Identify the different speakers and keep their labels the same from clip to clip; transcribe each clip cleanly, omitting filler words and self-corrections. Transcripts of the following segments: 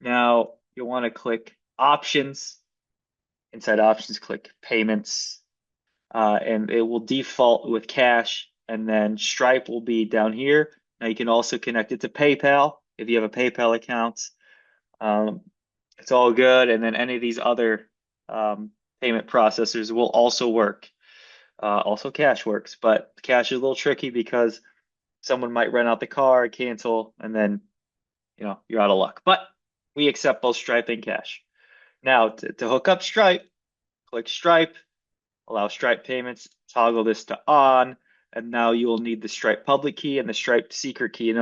Speaker 1: Now you'll want to click options. Inside options, click payments, and it will default with cash. And then Stripe will be down here. Now you can also connect it to PayPal if you have a PayPal account. Um, it's all good. And then any of these other payment processors will also work. Also, Cash works, but Cash is a little tricky because someone might rent out the car, cancel, and then you're out of luck. But we accept both Stripe and Cash. Now, to hook up Stripe, click Stripe, allow Stripe payments, toggle this to on, and now you will need the Stripe public key and the Stripe secret key.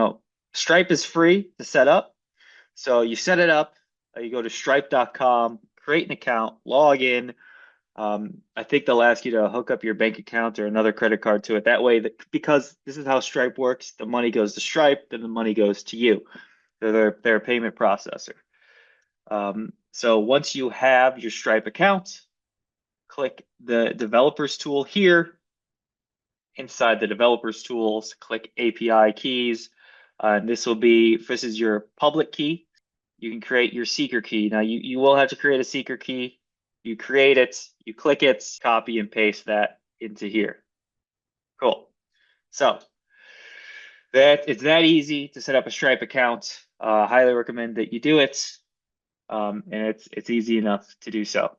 Speaker 1: Stripe is free to set up. So you set it up, you go to stripe.com, create an account, log in. I think they'll ask you to hook up your bank account or another credit card to it. That way, because this is how Stripe works, the money goes to Stripe, then the money goes to you. They're a payment processor. So once you have your Stripe account, click the developers tool here. Inside the developers tools, click API keys. And this is your public key. You can create your secret key. Now you will have to create a secret key. You create it, you click it, copy and paste that into here. Cool. So that it's that easy to set up a Stripe account. Highly recommend that you do it. And it's easy enough to do so.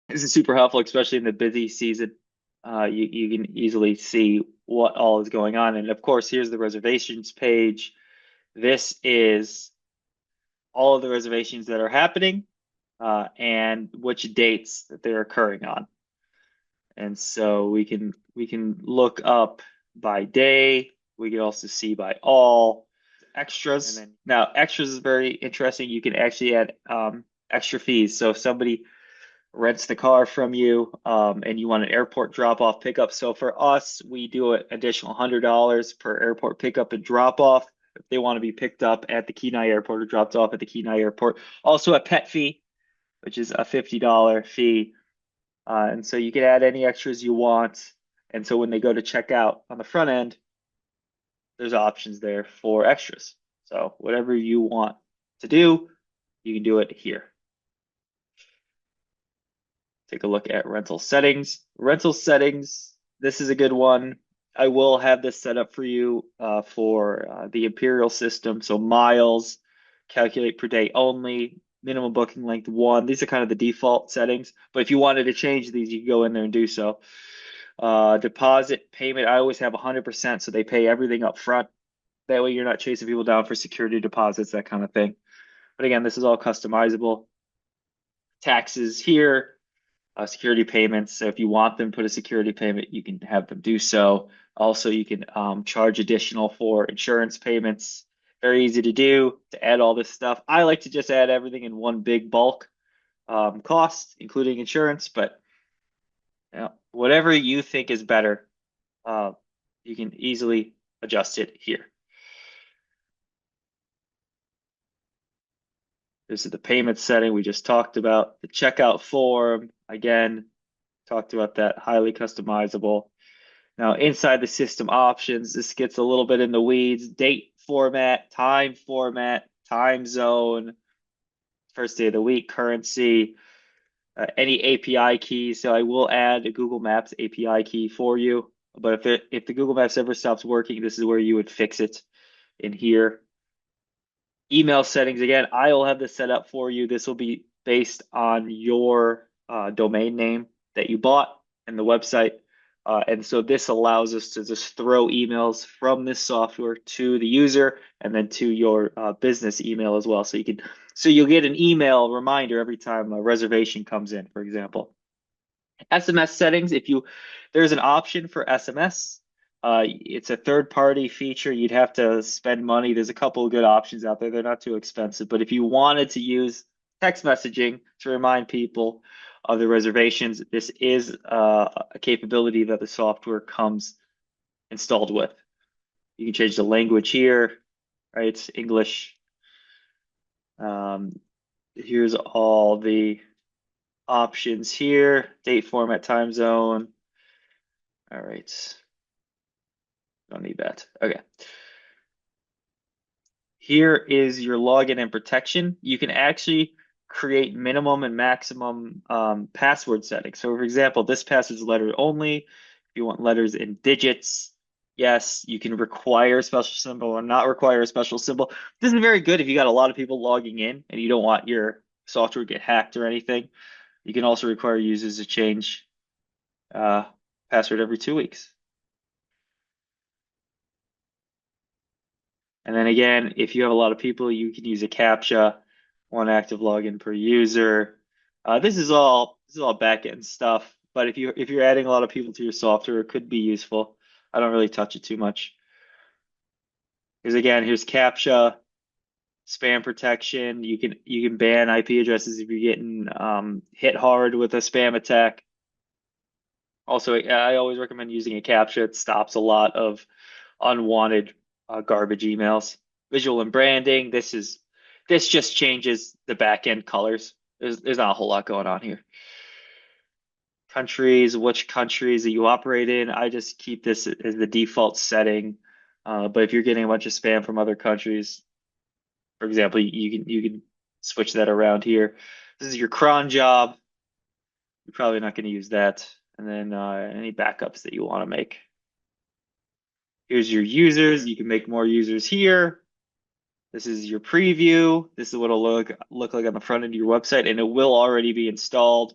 Speaker 1: This is super helpful, especially in the busy season. You can easily see what all is going on. And of course, here's the reservations page. This is all of the reservations that are happening and which dates that they're occurring on. And so we can look up by day. We can also see by all extras. Now, extras is very interesting. You can actually add extra fees. So if somebody rents the car from you, and you want an airport drop off pickup. So for us, we do an additional $100 per airport pickup and drop off if they want to be picked up at the Kenai Airport or dropped off at the Kenai Airport. Also a pet fee, which is a $50 fee. And so you can add any extras you want. And so when they go to check out on the front end, there's options there for extras. So whatever you want to do, you can do it here. Take a look at rental settings. Rental settings, this is a good one. I will have this set up for you for the Imperial system. So miles, calculate per day only, minimum booking length 1. These are kind of the default settings. But if you wanted to change these, you can go in there and do so. Deposit payment, I always have 100%, so they pay everything up front. That way you're not chasing people down for security deposits, that kind of thing. But again, this is all customizable. Taxes here, security payments. So if you want them to put a security payment, you can have them do so. Also, you can charge additional for insurance payments. Very easy to do to add all this stuff. I like to just add everything in one big bulk cost, including insurance, but whatever you think is better, you can easily adjust it here. This is the payment setting we just talked about. The checkout form, again, talked about that, highly customizable. Now, inside the system options, this gets a little bit in the weeds. Date format, time zone, first day of the week, currency, any API keys. So I will add a Google Maps API key for you. But if the Google Maps ever stops working, this is where you would fix it in here. Email settings, again, I will have this set up for you. This will be based on your domain name that you bought and the website. And so this allows us to just throw emails from this software to the user and then to your business email as well. So you'll get an email reminder every time a reservation comes in, for example. SMS settings, there's an option for SMS. It's a third-party feature. You'd have to spend money. There's a couple of good options out there. They're not too expensive. But if you wanted to use text messaging to remind people of the reservations, this is a capability that the software comes installed with. You can change the language here, right? It's English. Here's all the options here. Date, format, time zone. All right. Don't need that. Okay. Here is your login and protection. You can actually create minimum and maximum password settings. So for example, this password is letter only. If you want letters in digits, yes, you can require a special symbol or not require a special symbol. This is very good if you got a lot of people logging in and you don't want your software to get hacked or anything. You can also require users to change password every 2 weeks. And then again, if you have a lot of people, you can use a CAPTCHA, 1 active login per user. This is all backend stuff, but if you're adding a lot of people to your software, it could be useful. I don't really touch it too much. Here's CAPTCHA, spam protection. You can ban IP addresses if you're getting hit hard with a spam attack. Also, I always recommend using a CAPTCHA. It stops a lot of unwanted garbage emails. Visual and branding. This just changes the back end colors. There's not a whole lot going on here. Countries, which countries that you operate in. I just keep this as the default setting. But if you're getting a bunch of spam from other countries, for example, you can switch that around here. This is your cron job. You're probably not going to use that. And then any backups that you want to make. Here's your users. You can make more users here. This is your preview. This is what it'll look like on the front end of your website, and it will already be installed.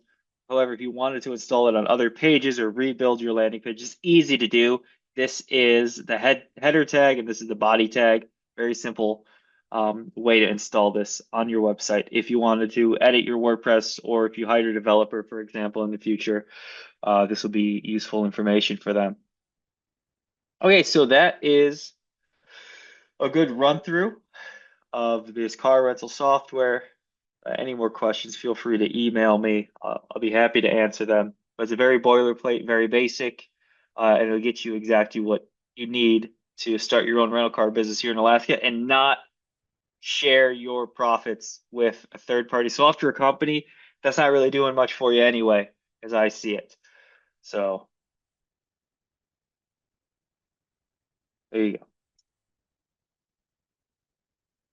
Speaker 1: However, if you wanted to install it on other pages or rebuild your landing page, it's easy to do. This is the header tag, and this is the body tag. Very simple way to install this on your website. If you wanted to edit your WordPress, or if you hired a developer, for example, in the future, this will be useful information for them. Okay, so that is a good run through of this car rental software. Any more questions, feel free to email me. I'll be happy to answer them. But it's a very boilerplate, very basic, and it'll get you exactly what you need to start your own rental car business here in Alaska and not share your profits with a third party software company that's not really doing much for you anyway, as I see it. So there you go.